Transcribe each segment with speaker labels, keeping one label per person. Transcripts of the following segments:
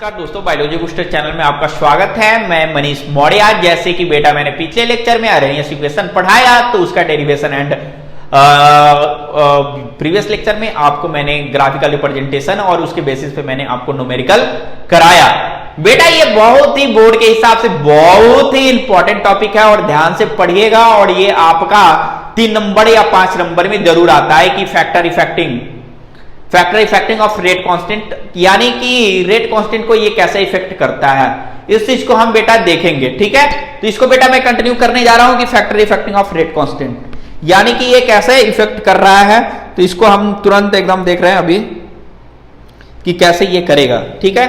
Speaker 1: नमस्कार दोस्तों, biology booster channel में आपका स्वागत है। मैं मनीष मौर्य। आज जैसे कि बेटा मैंने पिछले लेक्चर में अरेनियस इक्वेशन पढ़ाया तो उसका डेरिवेशन एंड प्रीवियस लेक्चर में आपको मैंने ग्राफिकल रिप्रेजेंटेशन और उसके बेसिस पे मैंने आपको न्यूमेरिकल कराया। बेटा ये बहुत ही बोर्ड के हिसाब से बहुत ही इंपॉर्टेंट टॉपिक है और ध्यान से पढ़िएगा और ये आपका 3 नंबर या 5 नंबर में जरूर आता है कि factor affecting of rate constant, यानी कि रेट कांस्टेंट को ये कैसे इफेक्ट करता है, इस चीज को हम बेटा देखेंगे। ठीक है, तो इसको बेटा मैं कंटिन्यू करने जा रहा हूं कि factor affecting of rate constant यानी कि ये कैसे इफेक्ट कर रहा है। तो इसको हम तुरंत एकदम देख रहे हैं अभी कि कैसे ये करेगा। ठीक है,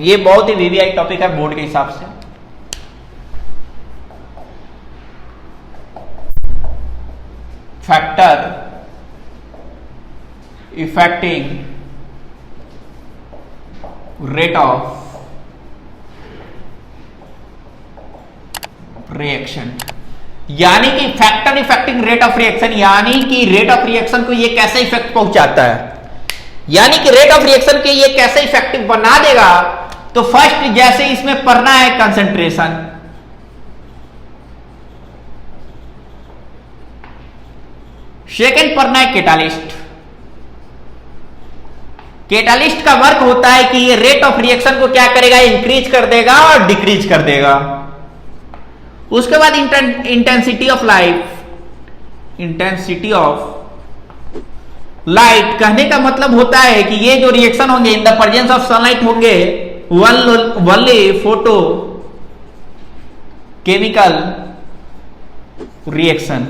Speaker 1: ये बहुत ही वीवीआई टॉपिक है बोर्ड के हिसाब से। Factor affecting rate of reaction, यानी कि factor affecting rate of reaction, यानी कि रेट ऑफ रिएक्शन को ये कैसे इफेक्ट पहुंचाता है, यानी कि रेट ऑफ रिएक्शन के ये कैसे इफेक्टिव बना देगा। तो फर्स्ट जैसे इसमें पढ़ना है कंसंट्रेशन, सेकेंड पढ़ना है कैटालिस्ट। कैटालिस्ट का वर्क होता है कि ये रेट ऑफ रिएक्शन को क्या करेगा, इंक्रीज कर देगा और डिक्रीज कर देगा। उसके बाद इंटेंसिटी ऑफ लाइट कहने का मतलब होता है कि ये जो रिएक्शन होंगे इन द प्रेजेंस ऑफ सनलाइट होंगे वनली फोटो केमिकल रिएक्शन,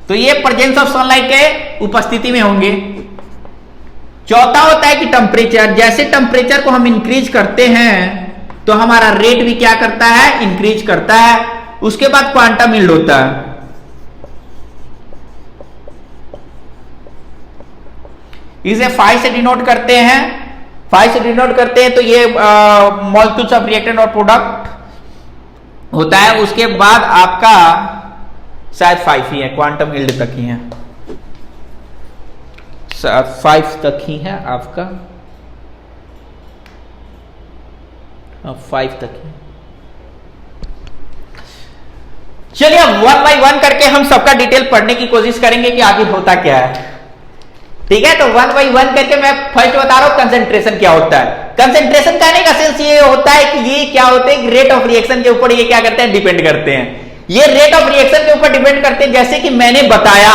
Speaker 1: तो ये प्रेजेंस ऑफ सनलाइट के उपस्थिति में होंगे। चौथा होता है कि टेम्परेचर, जैसे टेम्परेचर को हम इंक्रीज करते हैं तो हमारा रेट भी क्या करता है, इंक्रीज करता है। उसके बाद क्वांटम यील्ड होता है, इसे फाई से डिनोट करते हैं। तो ये मॉलिक्यूल्स ऑफ रिएक्टेंट और प्रोडक्ट होता है। उसके बाद आपका शायद 5 ही है, क्वांटम यील्ड तक ही है, 5 तक ही है आपका, 5 तक ही। चलिए अब 1 बाय 1 करके हम सबका डिटेल पढ़ने की कोशिश करेंगे कि आखिर होता क्या है। ठीक है, तो 1 बाय 1 करके मैं फर्स्ट बता रहा हूं कंसंट्रेशन क्या होता है। कंसंट्रेशन कहने का सेंस ये होता है कि ये क्या होते हैं, रेट ऑफ रिएक्शन के ऊपर ये क्या करते हैं, डिपेंड करते हैं। ये रेट ऑफ रिएक्शन के ऊपर डिपेंड करते हैं, जैसे कि मैंने बताया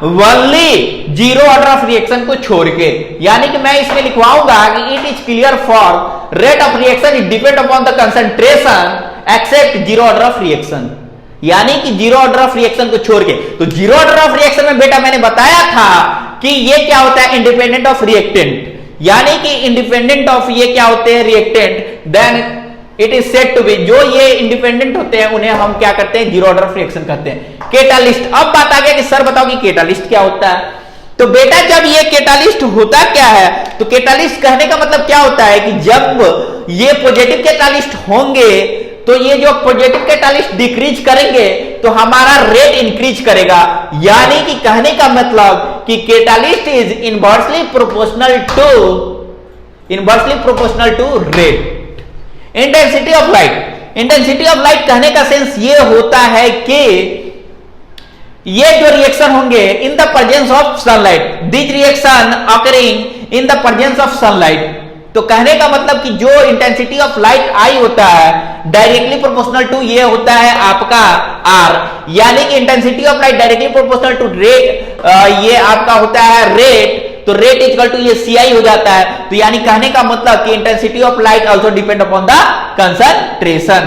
Speaker 1: only zero order of reaction को छोड़ के, यानी कि मैं इसमें लिखवाऊंगा कि it is clear for rate of reaction is depend upon the concentration accept zero order of reaction, यानी कि जीरो ऑर्डर ऑफ रिएक्शन को छोड़ के। तो जीरो ऑर्डर ऑफ रिएक्शन में बेटा मैंने बताया था कि ये क्या होता है, इंडिपेंडेंट ऑफ रिएक्टेंट, यानी कि इंडिपेंडेंट ऑफ ये क्या होते हैं, reactant, then it is said to be, जो ये इंडिपेंडेंट होते हैं उन्हें हम क्या करते हैं, जीरो ऑर्डर ऑफ रिएक्शन कहते हैं। कैटालिस्ट, अब बात आ गया कि सर बताओ कि कैटालिस्ट क्या होता है। तो बेटा जब ये कैटालिस्ट होता क्या है, तो कैटालिस्ट कहने का मतलब क्या होता है कि जब ये पॉजिटिव कैटालिस्ट होंगे तो ये जो पॉजिटिव कैटालिस्ट डिक्रीज करेंगे तो हमारा रेट इंक्रीज करेगा, यानी कि कहने का मतलब कि catalyst is inversely proportional to rate. Intensity of light कहने का सेंस ये होता है कि ये जो रिएक्शन होंगे इन the presence of sunlight, this reaction occurring in the presence of sunlight. तो कहने का मतलब कि जो इंटेंसिटी ऑफ लाइट आई होता है डायरेक्टली प्रोपोर्शनल टू ये होता है आपका आर, यानी कि intensity of light directly proportional to rate, ये आपका होता है रेट, तो रेट इक्वल टू ये CI हो जाता है। तो यानी कहने का मतलब कि intensity of light also depend upon the concentration.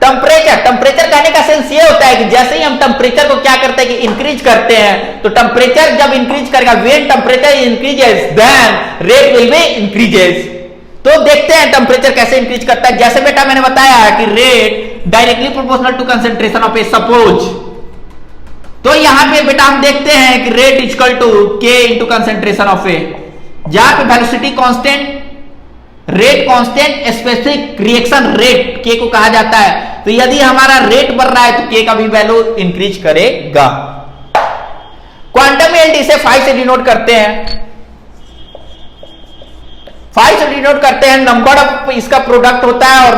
Speaker 1: Temperature कहने का सेंस ये होता है कि जैसे ही हम टेम्परेचर को क्या करते हैं कि इंक्रीज करते हैं, तो टेम्परेचर जब इंक्रीज करेगा, when temperature increases then rate will be increases. तो देखते हैं टेम्परेचर कैसे इंक्रीज करता है। जैसे बेटा मैंने बताया कि rate directly proportional to concentration of A, suppose, तो यहां पे बेटा हम देखते हैं कि rate equal to K into concentration of A, जहां पे velocity constant, rate constant, specific reaction rate K को कहा जाता है। तो यदि हमारा रेट बढ़ रहा है तो K का भी वैल्यू इंक्रीज करेगा। क्वांटम यील्ड इसे 5 से डिनोट करते हैं, 5 से डिनोट करते हैं। नंबर ऑफ इसका प्रोडक्ट होता है और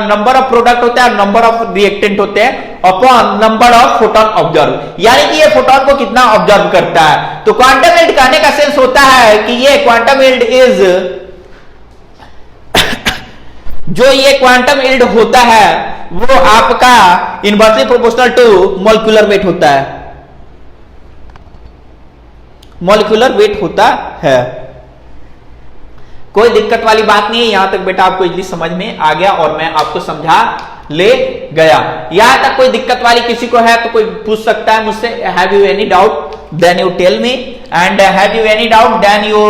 Speaker 1: नंबर ऑफ प्रोडक्ट होता है और नंबर ऑफ रिएक्टेंट होते हैं upon number of photon observe, यानी कि ये फोटोन को कितना ऑब्जर्व करता है। तो क्वांटम यील्ड कहने का सेंस होता है कि ये क्वांटम यील्ड इज जो ये क्वांटम यील्ड होता है वो आपका inversely proportional to molecular weight होता है, मॉलिक्यूलर वेट होता है। कोई दिक्कत वाली बात नहीं है, यहां तक बेटा आपको इजली समझ में आ गया और मैं आपको समझा ले गया। यहां तक कोई दिक्कत वाली किसी को है तो कोई पूछ सकता है मुझसे, have you any doubt then you tell me, and have you any doubt then you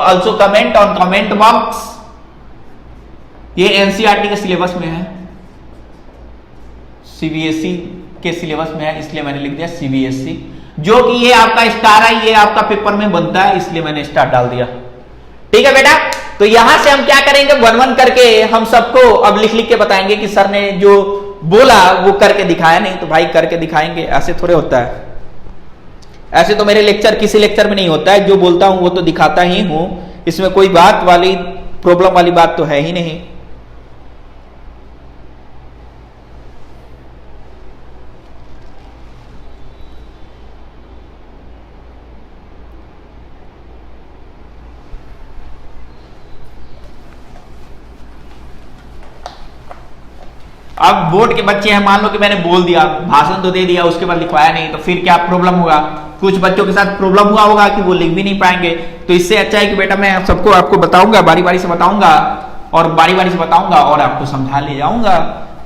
Speaker 1: also comment on comment box. ये एनसीईआरटी के सिलेबस में है, सीबीएसई के सिलेबस में है, इसलिए मैंने लिख दिया सीबीएसई। जो कि ये आपका स्टार है, ये आपका पेपर में बनता है, इसलिए मैंने स्टार डाल दिया। ठीक है बेटा, तो यहां से हम क्या करेंगे, 1-1 करके हम सबको अब लिख लिख के बताएंगे कि सर ने जो बोला वो करके दिखाया। नहीं तो भाई करके दिखाएंगे, ऐसे थोड़े होता है। ऐसे तो मेरे लेक्चर किसी लेक्चर में नहीं होता है, जो बोलता हूं वो तो दिखाता ही हूं, इसमें कोई बात वाली प्रॉब्लम वाली बात तो है ही नहीं। अब बोर्ड के बच्चे हैं, मान लो कि मैंने बोल दिया, भाषण तो दे दिया, उसके बाद लिखवाया नहीं, तो फिर क्या प्रॉब्लम होगा। कुछ बच्चों के साथ प्रॉब्लम हुआ होगा कि वो लिख भी नहीं पाएंगे। तो इससे अच्छा है कि बेटा मैं सबको आपको बताऊंगा, बारी बारी से बताऊंगा और बारी बारी से बताऊंगा और आपको समझा ले जाऊंगा।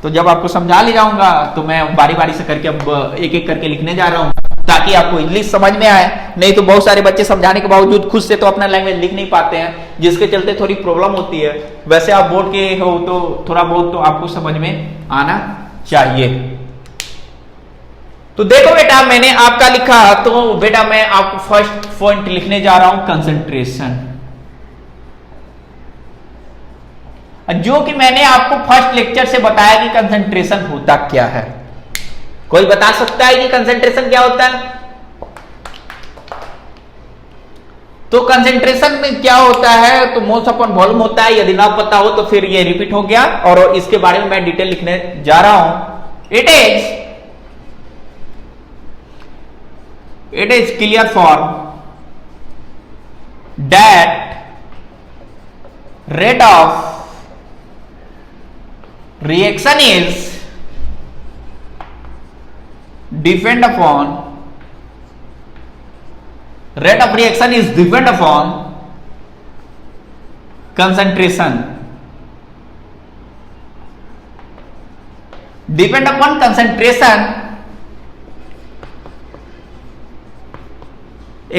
Speaker 1: तो जब आपको समझा ले जाऊंगा तो मैं बारी बारी से करके अब एक एक करके लिखने जा रहा हूं ताकि आपको इंग्लिश समझ में आए। नहीं तो बहुत सारे बच्चे समझाने के बावजूद खुद से तो अपना लैंग्वेज लिख नहीं पाते हैं, जिसके चलते थोड़ी प्रॉब्लम होती है। वैसे आप बोर्ड के हो तो थोड़ा बहुत तो आपको समझ में आना चाहिए। तो देखो बेटा, मैंने आपका लिखा, तो बेटा मैं आपको फर्स्ट पॉइंट लिखने जा रहा हूं कंसंट्रेशन, जो कि मैंने आपको फर्स्ट लेक्चर से बताया कि कंसंट्रेशन होता क्या है। कोई बता सकता है कि कंसंट्रेशन क्या होता है? तो कंसंट्रेशन में क्या होता है, तो मोल्स अपॉन वॉल्यूम होता है। यदि ना पता हो तो फिर ये रिपीट हो गया और इसके बारे में मैं डिटेल लिखने जा रहा हूं। It is clear for that rate of reaction is depend upon rate of reaction is depend upon concentration, depend upon concentration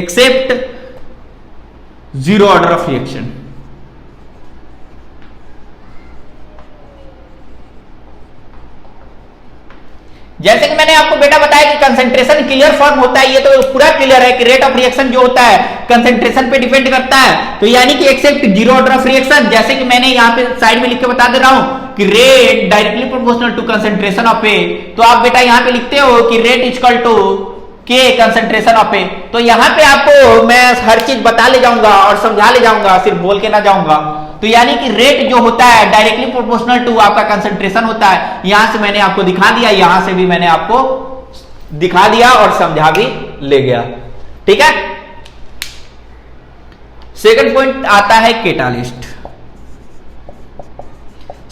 Speaker 1: except zero order of reaction। जैसे कि मैंने आपको बेटा बताया कि कंसंट्रेशन क्लियर फॉर्म होता है, ये तो पूरा क्लियर है कि रेट ऑफ रिएक्शन जो होता है कंसंट्रेशन पे डिपेंड करता है। तो यानी कि accept zero order of reaction, जैसे कि मैंने यहाँ पे साइड में लिख के बता दे रहा हूं कि rate directly proportional to concentration of A. तो आप बेटा यहाँ पे लिखते हो कि rate equal to K concentration of A. तो यहाँ पे आपको मैं हर चीज बता ले जाऊंगा और समझा ले जाऊंगा, सिर्फ बोल के ना जाऊंगा। तो यानी कि रेट जो होता है डायरेक्टली प्रोपोर्शनल टू आपका कंसंट्रेशन होता है। यहां से मैंने आपको दिखा दिया, यहां से भी मैंने आपको दिखा दिया और समझा भी ले गया। ठीक है, सेकंड पॉइंट आता है कैटालिस्ट।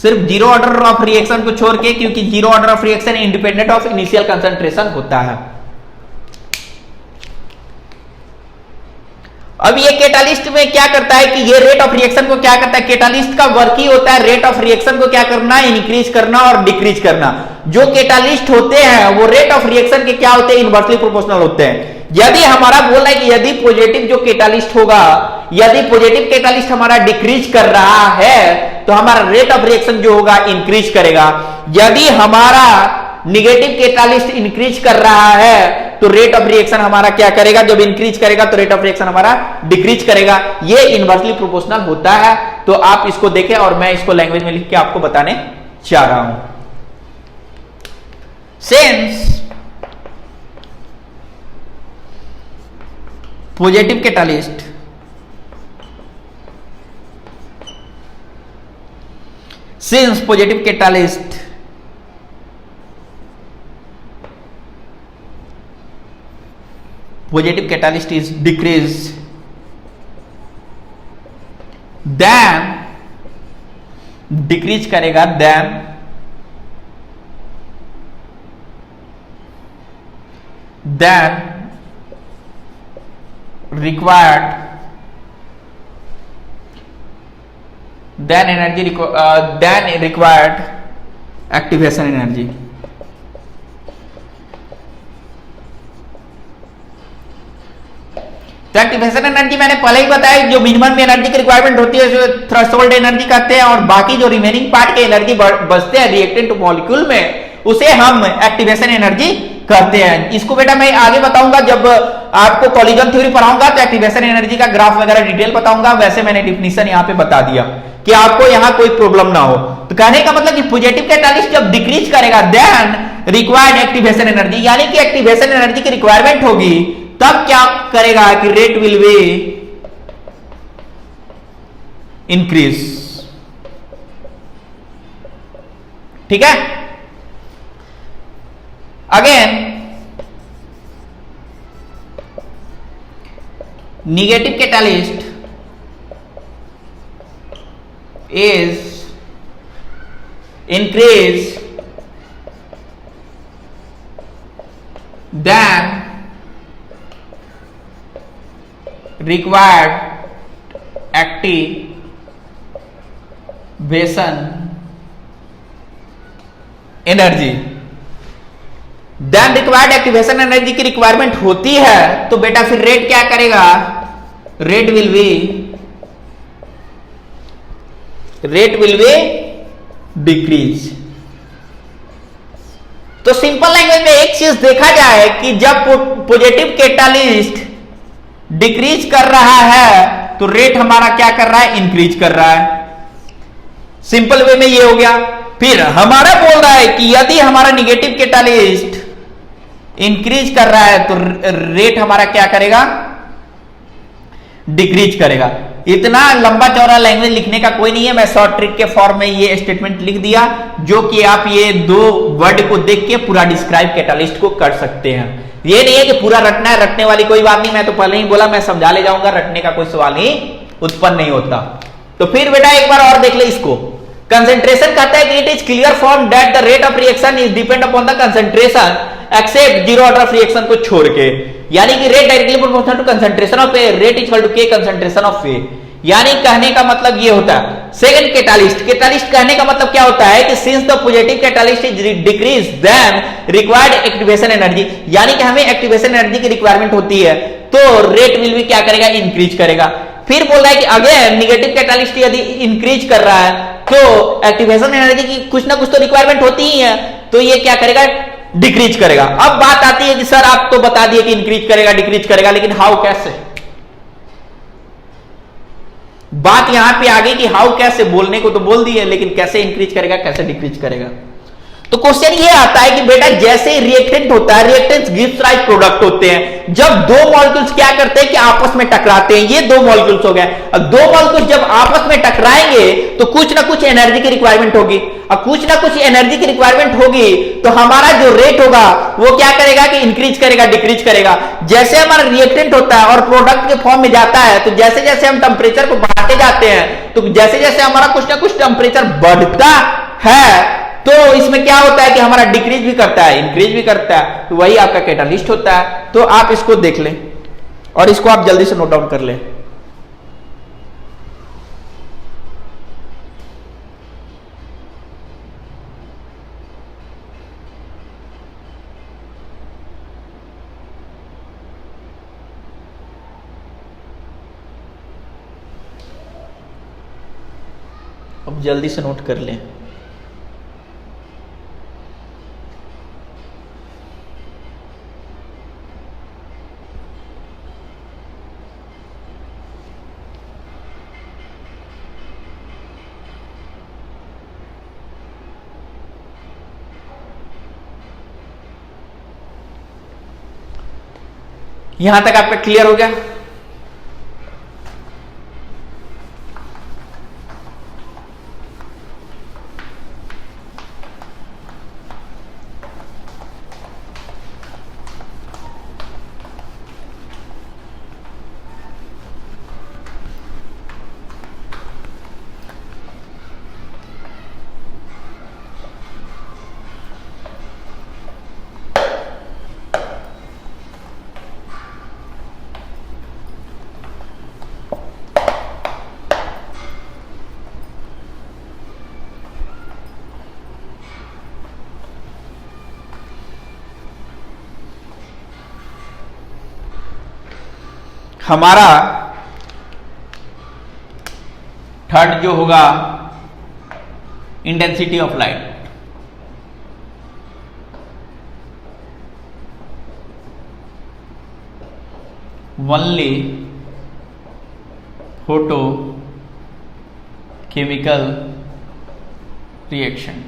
Speaker 1: सिर्फ जीरो ऑर्डर ऑफ रिएक्शन को छोड़ के, क्योंकि zero order of reaction independent of initial concentration होता है। अब ये कैटालिस्ट में क्या करता है कि ये रेट ऑफ रिएक्शन को क्या करता है, कैटालिस्ट का वर्क ही होता है रेट ऑफ रिएक्शन को क्या करना, इंक्रीज करना और डिक्रीज करना। जो कैटालिस्ट होते हैं वो रेट ऑफ रिएक्शन के क्या होते हैं, इनवर्सली प्रोपोर्शनल होते हैं। यदि हमारा बोल रहा है कि यदि पॉजिटिव जो कैटालिस्ट होगा, यदि पॉजिटिव कैटालिस्ट हमारा डिक्रीज कर रहा है तो हमारा रेट ऑफ रिएक्शन जो होगा इंक्रीज करेगा। यदि हमारा निगेटिव कैटालिस्ट इंक्रीज कर रहा है तो रेट ऑफ रिएक्शन हमारा क्या करेगा, जब इंक्रीज करेगा तो रेट ऑफ रिएक्शन हमारा डिक्रीज करेगा। ये इनवर्सली प्रोपोर्शनल होता है। तो आप इसको देखें और मैं इसको लैंग्वेज में लिख के आपको बताने चाह रहा हूं। Since positive catalyst since positive catalyst is decreased, then decrease करेगा, then required, then required activation energy. तो एक्टिवेशन एनर्जी मैंने पहले ही बताया, जो मिनिमम एनर्जी की रिक्वायरमेंट होती है जो थ्रेशोल्ड एनर्जी कहते हैं, और बाकी जो रिमेनिंग पार्ट के एनर्जी बचते हैं रिएक्टेंट मॉलिक्यूल में, उसे हम एक्टिवेशन एनर्जी कहते हैं। इसको बेटा मैं आगे बताऊंगा, जब आपको कोलिजन थ्योरी पढ़ाऊंगा तो एक्टिवेशन एनर्जी का ग्राफ वगैरह डिटेल बताऊंगा। वैसे मैंने डिफिनीशन यहां पे बता दिया कि आपको यहां कोई प्रॉब्लम ना हो। तो कहने का मतलब कि पॉजिटिव कैटालिस्ट जब डिक्रीज करेगा देन रिक्वायर्ड एक्टिवेशन एनर्जी, यानी कि एक्टिवेशन एनर्जी की रिक्वायरमेंट होगी, तब क्या करेगा कि रेट विल बी इंक्रीज। ठीक है, again negative catalyst is increase than required activation energy। Then required activation energy की रिक्वायरमेंट होती है तो बेटा फिर रेट क्या करेगा, रेट विल बी डिक्रीज। तो सिंपल लैंग्वेज में एक चीज देखा जाए कि जब पॉजिटिव कैटालिस्ट डिक्रीज कर रहा है तो रेट हमारा क्या कर रहा है, इंक्रीज कर रहा है। सिंपल वे में ये हो गया। फिर हमारा बोल रहा है कि यदि हमारा निगेटिव कैटालिस्ट इंक्रीज कर रहा है तो रेट हमारा क्या करेगा, डिक्रीज करेगा। इतना लंबा चौड़ा लैंग्वेज लिखने का कोई नहीं है, मैं शॉर्ट ट्रिक के फॉर्म में ये स्टेटमेंट लिख दिया, जो कि आप ये दो वर्ड को देख के पूरा डिस्क्राइब कैटालिस्ट को कर सकते हैं। ये नहीं है कि पूरा रटना है, रटने वाली कोई बात नहीं, मैं तो पहले ही बोला मैं समझा ले जाऊंगा, रटने का कोई सवाल ही उत्पन्न नहीं होता। तो फिर बेटा एक बार और देख ले इसको। कंसेंट्रेशन कहता है कि it is clear from that the rate of reaction is depend upon the concentration except zero order of reaction को छोड़ के, यानी कि rate directly proportional to concentration of A, rate equal to K concentration of A. यानी कहने का मतलब ये होता है। सेकंड कैटालिस्ट, कैटालिस्ट कहने का मतलब क्या होता है कि since the positive catalyst is decrease then required activation energy, यानी कि हमें एक्टिवेशन एनर्जी की रिक्वायरमेंट होती है तो रेट विल भी क्या करेगा, इंक्रीज करेगा। फिर बोल रहा है कि अगेन निगेटिव कैटालिस्ट यदि इंक्रीज कर रहा है तो एक्टिवेशन एनर्जी की कुछ ना कुछ तो रिक्वायरमेंट होती ही है, तो ये क्या करेगा, डिक्रीज करेगा। अब बात आती है कि सर आप तो बता दिए कि इंक्रीज करेगा डिक्रीज करेगा, लेकिन हाउ, कैसे? बात यहां पे आ गई कि हाउ कैसे, बोलने को तो बोल दिए लेकिन कैसे इंक्रीज करेगा, कैसे डिक्रीज करेगा। तो क्वेश्चन ये आता है कि बेटा जैसे रिएक्टेंट होता है, रिएक्टेंट्स गिव्स राइज प्रोडक्ट होते हैं। जब दो मॉलिक्यूल्स क्या करते हैं कि आपस में टकराते हैं, ये दो मॉलिक्यूल्स हो गए। अब दो मॉलिक्यूल्स जब आपस में टकराएंगे तो कुछ ना कुछ एनर्जी की रिक्वायरमेंट होगी। अब कुछ ना कुछ एनर्जी की रिक्वायरमेंट होगी तो हमारा जो रेट होगा वो क्या करेगा कि इंक्रीज करेगा डिक्रीज करेगा। जैसे हमारा रिएक्टेंट होता है और प्रोडक्ट के फॉर्म में जाता है तो जैसे जैसे हम टेम्परेचर को बढ़ाते जाते हैं तो जैसे जैसे हमारा कुछ ना कुछ टेम्परेचर बढ़ता है तो इसमें क्या होता है कि हमारा डिक्रीज भी करता है इंक्रीज भी करता है, तो वही आपका कैटालिस्ट होता है। तो आप इसको देख लें और इसको आप जल्दी से नोट डाउन कर लें। अब जल्दी से नोट कर लें। यहां तक आपका क्लियर हो गया? हमारा थर्ड जो होगा intensity of light. Only photo chemical reaction.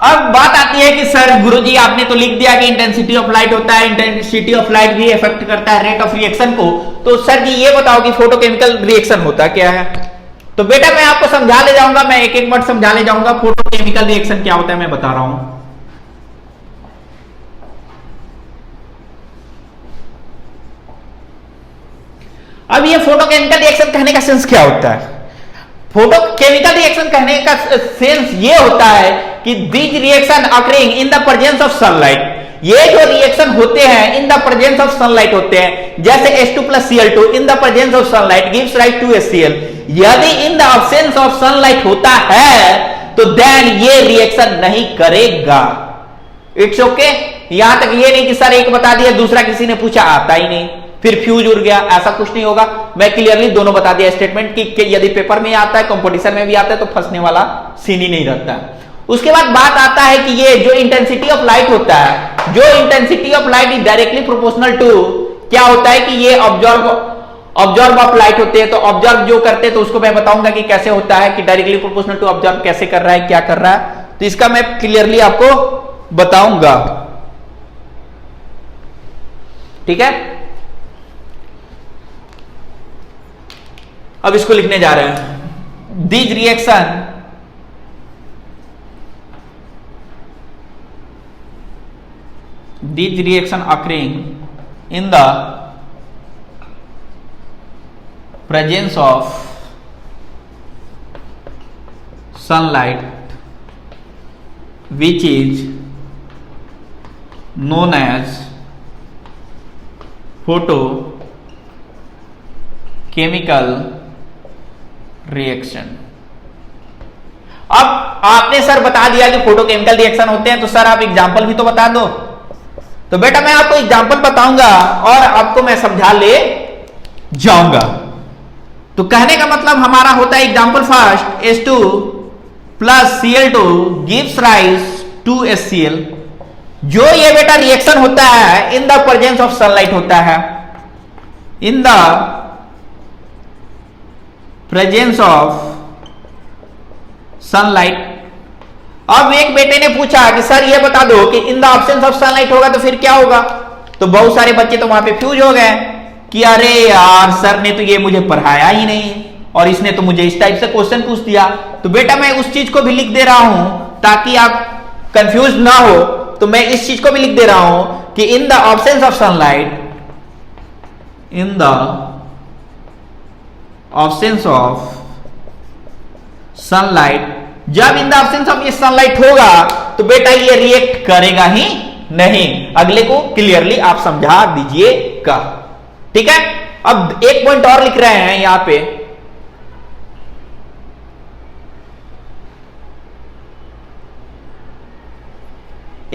Speaker 1: अब बात आती है कि सर गुरुजी आपने तो लिख दिया कि इंटेंसिटी ऑफ लाइट होता है, इंटेंसिटी ऑफ लाइट भी इफेक्ट करता है रेट ऑफ रिएक्शन को, तो सर जी ये बताओ कि फोटोकेमिकल रिएक्शन होता क्या है। तो बेटा मैं आपको समझा ले जाऊंगा, मैं एक एक वर्ड समझा ले जाऊंगा। फोटोकेमिकल रिएक्शन क्या होता है मैं बता रहा हूं। अब ये फोटोकेमिकल रिएक्शन कहने का सेंस क्या होता है। फोटोकेमिकल रिएक्शन कहने का सेंस ये होता है कि this reaction occurring in the presence of sunlight. ये जो रिएक्शन होते हैं in the presence of sunlight होते हैं, जैसे H2 + Cl2 in the presence of sunlight gives rise to HCl। यदि in the absence of sunlight होता है तो देन ये रिएक्शन नहीं करेगा। It's okay. यहां तक ये नहीं कि सर एक बता दिया दूसरा किसी ने पूछा आता ही नहीं फिर फ्यूज उड़ गया, ऐसा कुछ नहीं होगा। मैं क्लियरली दोनों बता दिया स्टेटमेंट कि यदि पेपर में आता है कंपटीशन में भी आता है तो फंसने वाला सीन ही नहीं रहता। उसके बाद बात आता है कि ये जो इंटेंसिटी ऑफ लाइट होता है, जो intensity of light is directly proportional to क्या होता है कि ये ऑब्जर्व ऑफ लाइट होते हैं। तो ऑब्जर्व जो करते हैं तो उसको मैं बताऊंगा कि कैसे होता है, कि डायरेक्टली प्रोपोर्शनल टू ऑब्जर्व कैसे कर रहा है, क्या कर रहा है, तो इसका मैं क्लियरली आपको बताऊंगा। ठीक है, अब इसको लिखने जा रहे हैं। This reaction occurring in the presence of sunlight which is known as photo chemical reaction. अब आपने सर बता दिया कि फोटोकेमिकल रिएक्शन होते हैं, तो सर आप एग्जांपल भी तो बता दो। तो बेटा मैं आपको एग्जांपल बताऊंगा और आपको मैं समझा ले जाऊंगा। तो कहने का मतलब हमारा होता है example first H2 + Cl2 gives rise to HCl। जो ये बेटा रिएक्शन होता है in the presence of sunlight होता है, in the presence of sunlight. अब एक बेटे ने पूछा कि सर ये बता दो कि in the absence of sunlight होगा तो फिर क्या होगा। तो बहुत सारे बच्चे तो वहां पे फ्यूज हो गए कि अरे यार सर ने तो ये मुझे पढ़ाया ही नहीं और इसने तो मुझे इस टाइप से क्वेश्चन पूछ दिया। तो बेटा मैं उस चीज को भी लिख दे रहा हूं ताकि आप कंफ्यूज ना हो। तो मैं इस चीज को भी लिख दे रहा हूं कि in the absence of sunlight, in the absence of sunlight, जब इन द absence of ये सनलाइट होगा तो बेटा ये रिएक्ट करेगा ही नहीं। अगले को क्लियरली आप समझा दीजिएगा। ठीक है, अब एक पॉइंट और लिख रहे हैं यहां पे।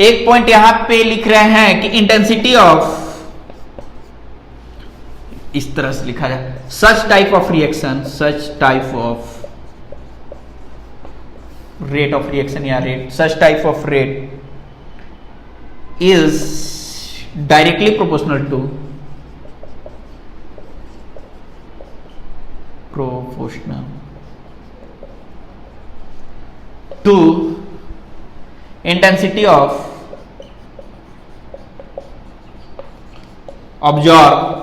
Speaker 1: एक पॉइंट यहां पे लिख रहे हैं कि इंटेंसिटी ऑफ, इस तरह से लिखा जाए, such type of reaction, such type of rate of reaction या rate, such type of rate is directly proportional to intensity of observe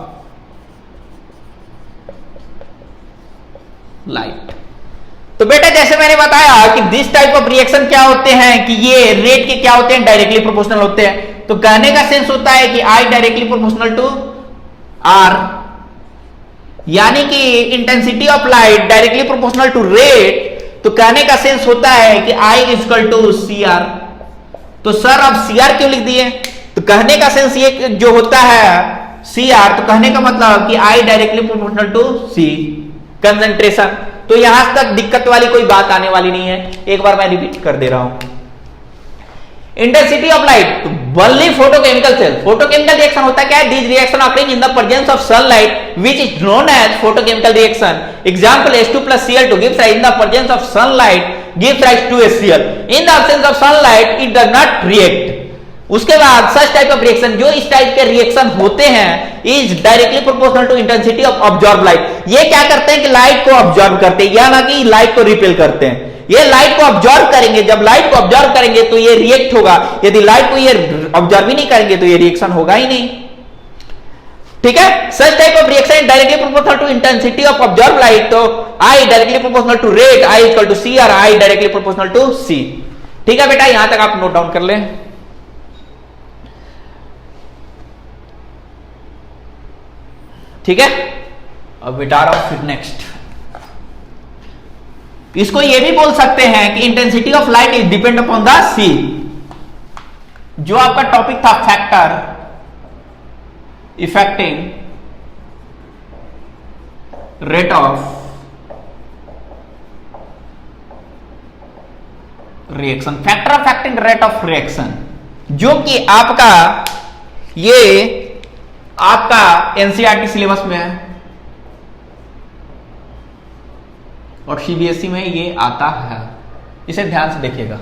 Speaker 1: light. तो बेटा जैसे मैंने बताया कि दिस टाइप ऑफ रिएक्शन क्या होते हैं कि ये रेट के क्या होते हैं, डायरेक्टली प्रोपोर्शनल होते हैं। तो कहने का सेंस होता है कि I directly proportional to R, यानी कि intensity of light directly proportional to rate. तो कहने का सेंस होता है कि I = CR। तो सर अब CR क्यों लिख दिए। तो कहने का सेंस ये जो होता है CR, तो कहने का मतलब कि I directly proportional to C concentration. तो यहां तक दिक्कत वाली कोई बात आने वाली नहीं है। एक बार मैं रिपीट कर दे रहा हूं, intensity of light, only photochemical cell. Photochemical reaction होता क्या है? This reaction occurring in the presence of sunlight which is known as photochemical reaction. Example H2 plus Cl2 gives rise in the presence of sunlight gives rise to HCl. In the absence of sunlight it does not react. उसके बाद सच type of reaction, जो इस type के reaction होते हैं, is directly proportional to intensity of observe light. ये क्या करते हैं कि लाइट को ऑब्जर्व करते हैं, या ना कि लाइट को रिपेल करते हैं। ये लाइट को ऑब्जर्व करेंगे, जब लाइट को ऑब्जर्व करेंगे तो ये रिएक्ट होगा, यदि लाइट को ये ऑब्जर्व ही नहीं करेंगे तो ये रिएक्शन होगा ही नहीं। ठीक है, such type of reaction directly proportional to intensity of observe light. तो I directly proportional to rate, I equal to C, और I directly proportional to C. ठीक है बेटा, यहां तक आप नोट डाउन कर लें। ठीक है, अब बेटा फिर नेक्स्ट, इसको ये भी बोल सकते हैं कि intensity of light is depend upon the C. जो आपका टॉपिक था factor affecting rate of reaction, factor affecting rate of reaction, जो कि आपका ये आपका एनसीईआरटी सिलेबस में है और सीबीएसई में ये आता है, इसे ध्यान से देखिएगा।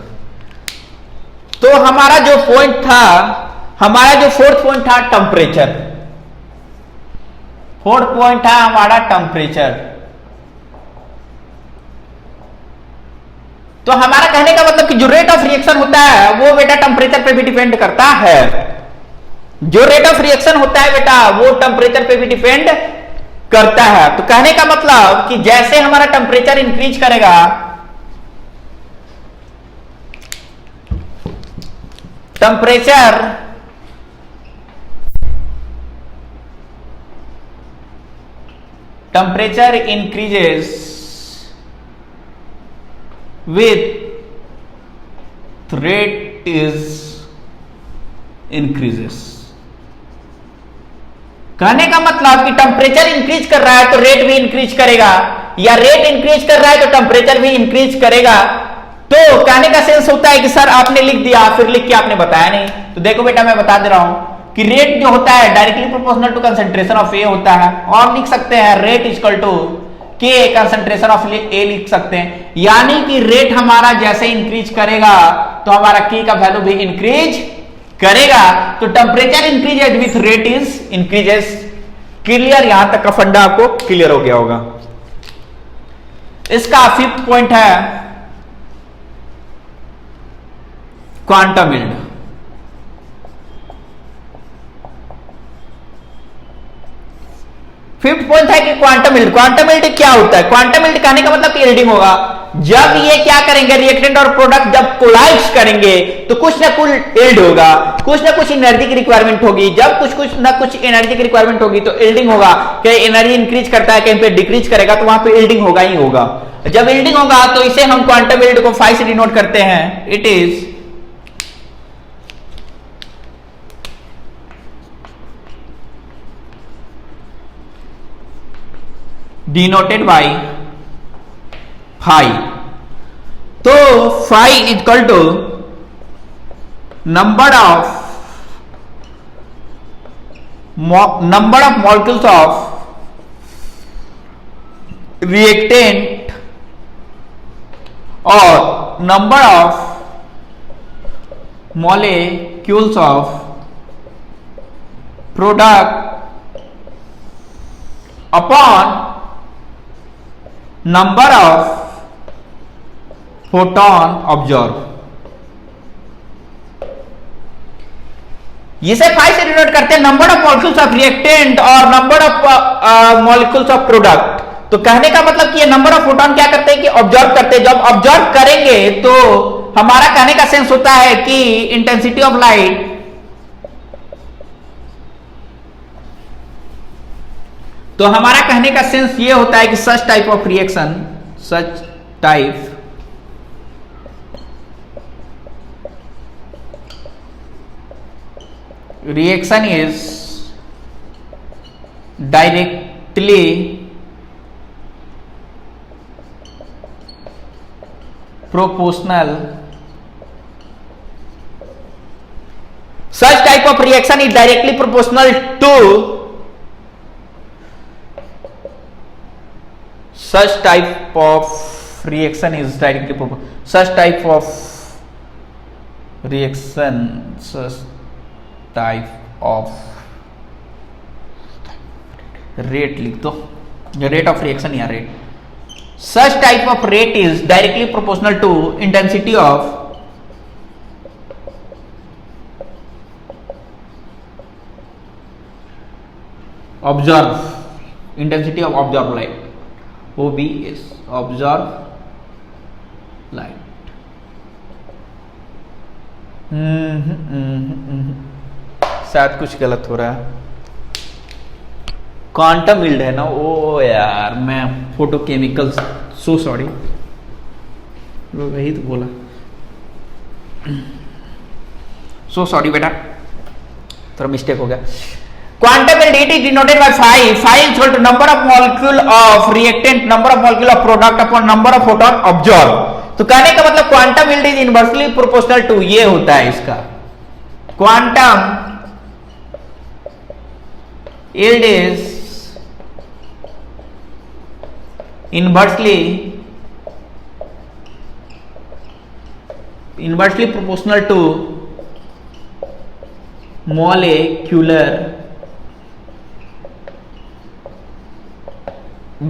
Speaker 1: तो हमारा जो पॉइंट था, हमारा जो फोर्थ पॉइंट था टेम्परेचर, फोर्थ पॉइंट था हमारा टेम्परेचर। तो हमारा कहने का मतलब कि जो रेट ऑफ रिएक्शन होता है वो बेटा टेम्परेचर पे भी डिपेंड करता है। जो रेट ऑफ रिएक्शन होता है बेटा वो टेम्परेचर पे भी डिपेंड करता है। तो कहने का मतलब कि जैसे हमारा टेम्परेचर इंक्रीज करेगा, temperature increases with rate is increases. कहने का मतलब कि टेम्परेचर इंक्रीज कर रहा है तो रेट भी इंक्रीज करेगा, या रेट इंक्रीज कर रहा है तो टेम्परेचर भी इंक्रीज करेगा। तो कहने का सेंस होता है कि सर आपने लिख दिया फिर लिख के आपने बताया नहीं। तो देखो बेटा मैं बता दे रहा हूं कि रेट जो होता है directly proportional to concentration of A होता है, और लिख सकते हैं rate equal to K concentration of A लिख सकते हैं। यानी कि रेट हमारा जैसे इंक्रीज करेगा तो हमारा के का वैल्यू भी इंक्रीज करेगा। तो temperature increases with rate is increases. Clear, यहां तक का फंडा आपको क्लियर हो गया होगा। इसका फिफ्थ पॉइंट है क्वांटम यील्ड। फिफ्थ पॉइंट है कि क्वांटम यील्ड। क्वांटम यील्ड क्या होता है? क्वांटम यील्ड कहने का मतलब कि यील्डिंग होगा। जब ये क्या करेंगे, रिएक्टेंट और प्रोडक्ट जब कोलाइड्स करेंगे तो कुछ ना कुछ यील्ड होगा, कुछ ना कुछ एनर्जी की रिक्वायरमेंट होगी। जब कुछ ना कुछ एनर्जी की रिक्वायरमेंट होगी तो यील्डिंग होगा। कहीं एनर्जी इंक्रीज करता है, कहीं पे डिक्रीज करेगा, तो वहां पे यील्डिंग होगा ही होगा। जब यील्डिंग होगा तो इसे हम क्वांटम यील्ड को फाई से डिनोट करते हैं। It is denoted by phi. तो phi equal to number of molecules of reactant और number of molecules of product upon number of photon observe. इसे फाई से डिनोट करते हैं number of molecules of reactant और number of molecules of product. तो कहने का मतलब कि ये नंबर ऑफ फोटोन क्या करते हैं कि ऑब्जर्व करते हैं। जब ऑब्जर्व करेंगे तो हमारा कहने का सेंस होता है कि इंटेंसिटी ऑफ लाइट तो हमारा कहने का सेंस ये होता है कि such type of reaction, such type reaction is directly proportional of reaction is directly proportional to such type of reaction is directly proportional such type of reaction such type of rate लिख दो, rate of reaction या rate, such type of rate is directly proportional to intensity of observe, intensity of observe light, OBS, observe light. शायद कुछ गलत हो रहा है, quantum field है ना, ओ यार मैं फोटोकेमिकल, सो सॉरी, वही तो बोला, सो सॉरी बेटा, थोड़ा मिस्टेक हो गया। Quantum field it is denoted by phi equal to number of molecule of reactant, number of molecule of product upon number of photon observe. तो कहने का मतलब quantum field is inversely proportional to, ये होता है इसका quantum field is inversely proportional to molecular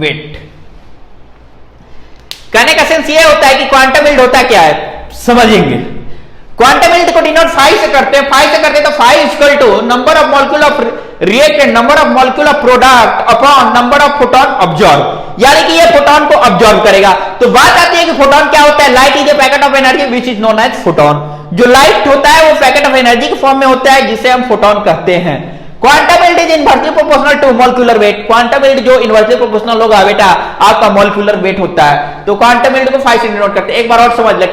Speaker 1: weight। कहने का सेंस ये होता है कि क्वांटम फील्ड होता क्या है, समझेंगे। क्वांटम फील्ड को डिनोट फाई से करते हैं, तो phi equal to number of molecule of reactant, number of molecule of product upon number of photon observe, यानी कि ये फोटोन को ऑब्जर्व करेगा। तो बात आती है कि फोटोन क्या होता है, light is a packet of energy which is known as photon. जो लाइट होता है वो पैकेट ऑफ एनर्जी के फॉर्म में होता है जिसे हम फोटोन कहते हैं। Quantum field is inversely proportional to molecular weight, quantum field जो इनवर्सली प्रोपोर्शनल होगा बेटा आपका मॉलिक्यूलर वेट होता है। तो क्वांटम फील्ड को फाई से डिनोट करते हैं। एक बार और समझ ले,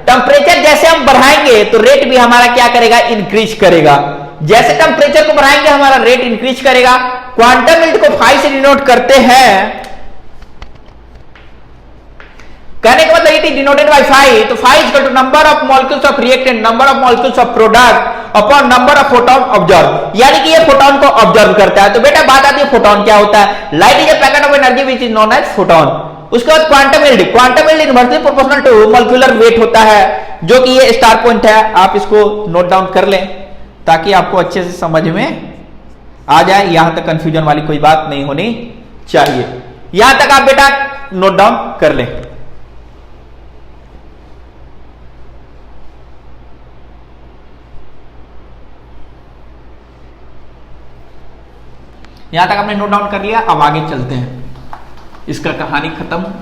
Speaker 1: टेम्परेचर जैसे हम बढ़ाएंगे तो रेट भी हमारा क्या करेगा, इंक्रीज करेगा। जैसे टेम्परेचर को बढ़ाएंगे हमारा रेट इंक्रीज करेगा। क्वांटम फील्ड को फाई से डिनोट करते हैं, कहने का मतलब it is denoted by phi. तो phi equal to number of molecules of reactant, number of molecules of product upon number of photon observe, यानी कि ये फोटोन को ऑब्जर्व करता है। तो बेटा बात आती है फोटोन क्या होता है, light is a packet of energy which is known as photon. उसके बाद quantum field inversely proportional to molecular weight होता है, जो कि ये स्टार पॉइंट है, आप इसको नोट डाउन कर लें ताकि आपको अच्छे से समझ में आ जाए। यहां तक कंफ्यूजन वाली कोई बात नहीं होनी चाहिए, यहां तक आप बेटा नोट डाउन कर लें। यहां तक आपने नोट डाउन कर लिया, अब आगे चलते हैं, इसका कहानी खत्म।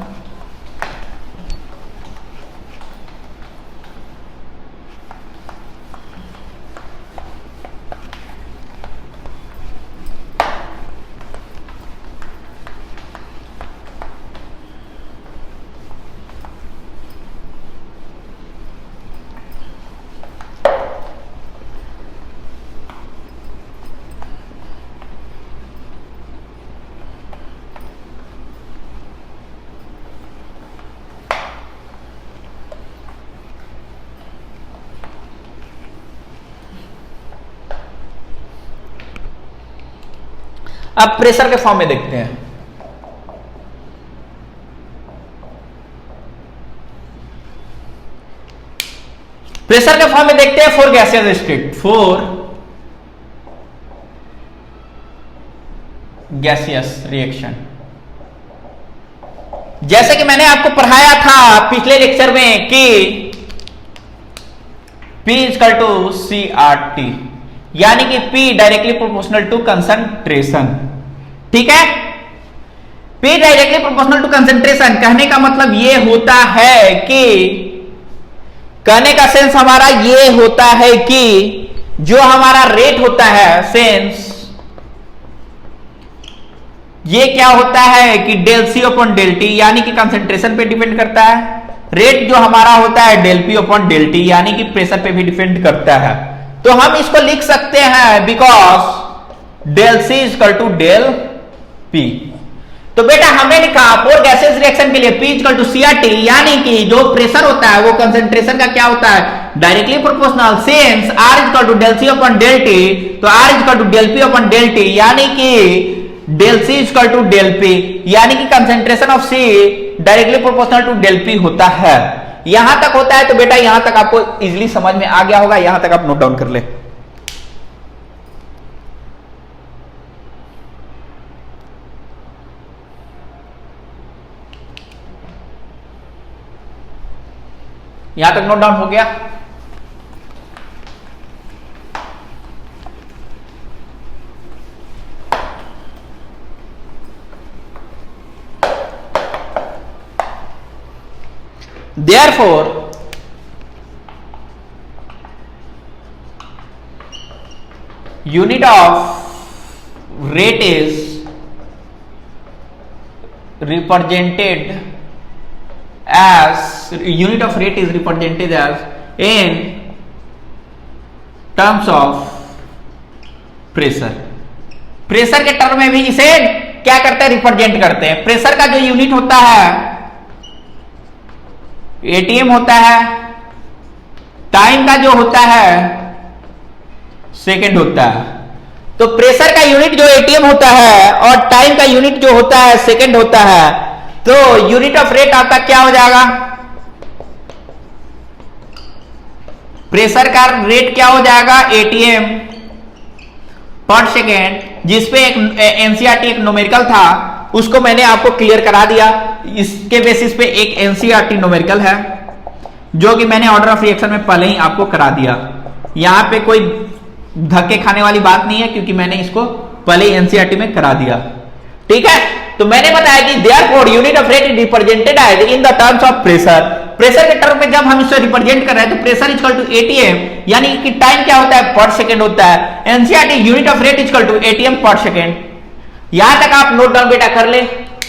Speaker 1: अब प्रेशर के फॉर्म में देखते हैं। प्रेशर के फॉर्म में देखते हैं for gaseous state, for gaseous reaction. जैसे कि मैंने आपको पढ़ाया था पिछले लेक्चर में कि P इक्वल टू CRT, यानी कि P directly proportional to concentration. ठीक है, P directly proportional to concentration कहने का मतलब ये होता है कि, कहने का सेंस हमारा ये होता है कि जो हमारा रेट होता है, सेंस ये क्या होता है कि del C upon del T, यानी कि कंसंट्रेशन पे डिपेंड करता है। रेट जो हमारा होता है del P upon del T, यानी कि प्रेशर पे भी डिपेंड करता है। तो हम इसको लिख सकते हैं because del C equal to del P। तो बेटा हमने लिखा फॉर गैसियस रिएक्शन के लिए P इक्वल टू CRT, यानी कि जो प्रेशर होता है वो कंसंट्रेशन का क्या होता है, directly proportional since R equal to del C upon del T, तो R equal to del P upon del T, यानी कि del C equal to del P, यानी कि concentration of C directly proportional to del P होता है। यहां तक होता है तो बेटा यहां तक आपको इजीली समझ में आ गया होगा, यहां तक आप नोट डाउन कर ले। यहां तक नोट डाउन हो गया। Therefore, unit of rate is represented as in terms of pressure. Pressure के टर्म में भी इसे क्या करते हैं, रिप्रेजेंट करते हैं। प्रेशर का जो यूनिट होता है एटीएम होता है, टाइम का जो होता है सेकेंड होता है। तो प्रेशर का यूनिट जो एटीएम होता है और टाइम का यूनिट जो होता है सेकेंड होता है, तो यूनिट ऑफ रेट आपका क्या हो जाएगा, प्रेशर का रेट क्या हो जाएगा, एटीएम पर सेकेंड, जिसपे एक एनसीईआरटी एक न्यूमेरिकल था, उसको मैंने आपको क्लियर करा दिया। इसके बेसिस पे एक एनसीईआरटी न्यूमेरिकल है जो कि मैंने ऑर्डर ऑफ रिएक्शन में पहले ही आपको करा दिया। यहां पे कोई धक्के खाने वाली बात नहीं है क्योंकि मैंने इसको पहले ही एनसीईआरटी में करा दिया। ठीक है, तो मैंने बताया कि therefore unit of rate is represented as in the terms of pressure. Pressure के टर्म में जब हम इससे रिप्रेजेंट कर रहे हैं तो प्रेशर इक्वल टू एटीएम, यानी कि टाइम क्या होता है, पर सेकंड होता है। NCERT unit of rate equal to ATM per second. यहां तक आप नोट डाउन बेटा कर ले,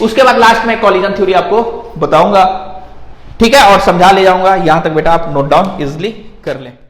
Speaker 1: उसके बाद लास्ट में कॉलिजन थ्योरी आपको बताऊंगा, ठीक है, और समझा ले जाऊंगा। यहां तक बेटा आप नोट डाउन इजिली कर ले।